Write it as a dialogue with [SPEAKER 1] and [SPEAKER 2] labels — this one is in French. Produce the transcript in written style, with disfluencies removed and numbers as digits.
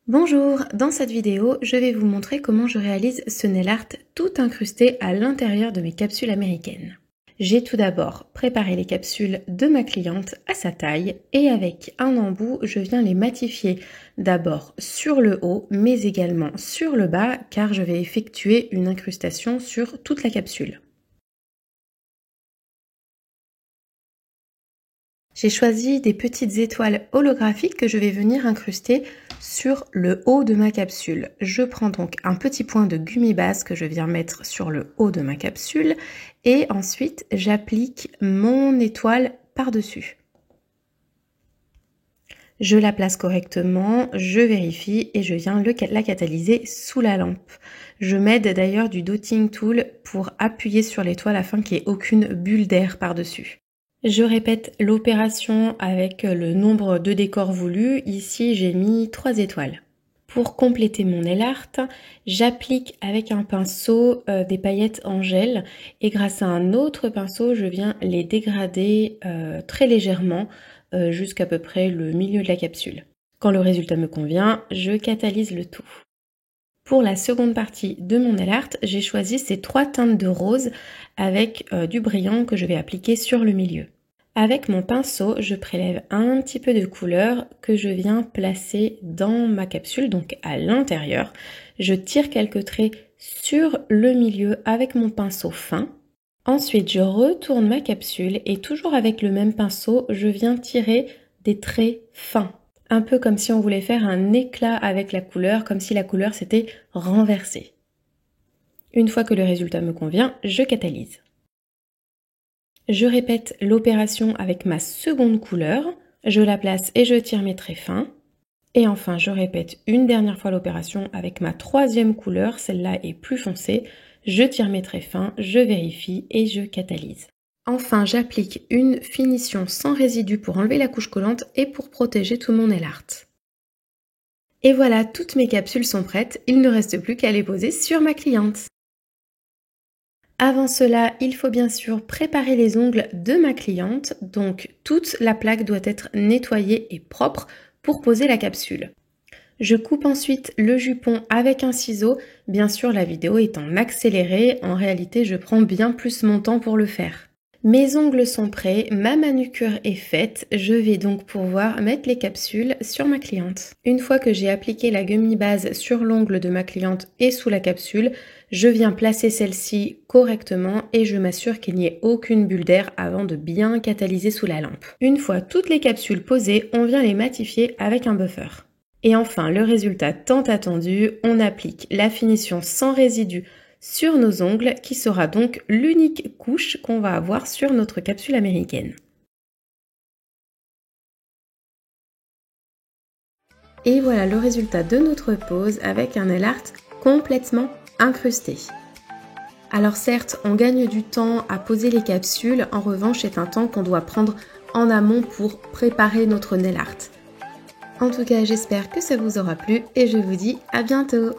[SPEAKER 1] Bonjour, dans cette vidéo, je vais vous montrer comment je réalise ce nail art tout incrusté à l'intérieur de mes capsules américaines. J'ai tout d'abord préparé les capsules de ma cliente à sa taille et avec un embout, je viens les matifier d'abord sur le haut mais également sur le bas car je vais effectuer une incrustation sur toute la capsule. J'ai choisi des petites étoiles holographiques que je vais venir incruster sur le haut de ma capsule. Je prends donc un petit point de gummi base que je viens mettre sur le haut de ma capsule et ensuite j'applique mon étoile par-dessus. Je la place correctement, je vérifie et je viens la catalyser sous la lampe. Je m'aide d'ailleurs du dotting tool pour appuyer sur l'étoile afin qu'il n'y ait aucune bulle d'air par-dessus. Je répète l'opération avec le nombre de décors voulus. Ici, j'ai mis 3 étoiles. Pour compléter mon nail art, j'applique avec un pinceau des paillettes en gel et grâce à un autre pinceau, je viens les dégrader très légèrement jusqu'à peu près le milieu de la capsule. Quand le résultat me convient, je catalyse le tout. Pour la seconde partie de mon nail art, j'ai choisi ces 3 teintes de rose avec du brillant que je vais appliquer sur le milieu. Avec mon pinceau, je prélève un petit peu de couleur que je viens placer dans ma capsule, donc à l'intérieur. Je tire quelques traits sur le milieu avec mon pinceau fin. Ensuite, je retourne ma capsule et toujours avec le même pinceau, je viens tirer des traits fins. Un peu comme si on voulait faire un éclat avec la couleur, comme si la couleur s'était renversée. Une fois que le résultat me convient, je catalyse. Je répète l'opération avec ma seconde couleur, je la place et je tire mes traits fins. Et enfin, je répète une dernière fois l'opération avec ma troisième couleur, celle-là est plus foncée. Je tire mes traits fins, je vérifie et je catalyse. Enfin, j'applique une finition sans résidu pour enlever la couche collante et pour protéger tout mon nail art. Et voilà, toutes mes capsules sont prêtes, il ne reste plus qu'à les poser sur ma cliente. Avant cela, il faut bien sûr préparer les ongles de ma cliente, donc toute la plaque doit être nettoyée et propre pour poser la capsule. Je coupe ensuite le jupon avec un ciseau, bien sûr la vidéo est en accéléré, en réalité je prends bien plus mon temps pour le faire. Mes ongles sont prêts, ma manucure est faite, je vais donc pouvoir mettre les capsules sur ma cliente. Une fois que j'ai appliqué la gummi base sur l'ongle de ma cliente et sous la capsule, je viens placer celle-ci correctement et je m'assure qu'il n'y ait aucune bulle d'air avant de bien catalyser sous la lampe. Une fois toutes les capsules posées, on vient les matifier avec un buffer. Et enfin, le résultat tant attendu, on applique la finition sans résidu sur nos ongles qui sera donc l'unique couche qu'on va avoir sur notre capsule américaine. Et voilà le résultat de notre pose avec un nail art complètement incrusté. Alors certes, on gagne du temps à poser les capsules, en revanche c'est un temps qu'on doit prendre en amont pour préparer notre nail art. En tout cas, j'espère que ça vous aura plu et je vous dis à bientôt!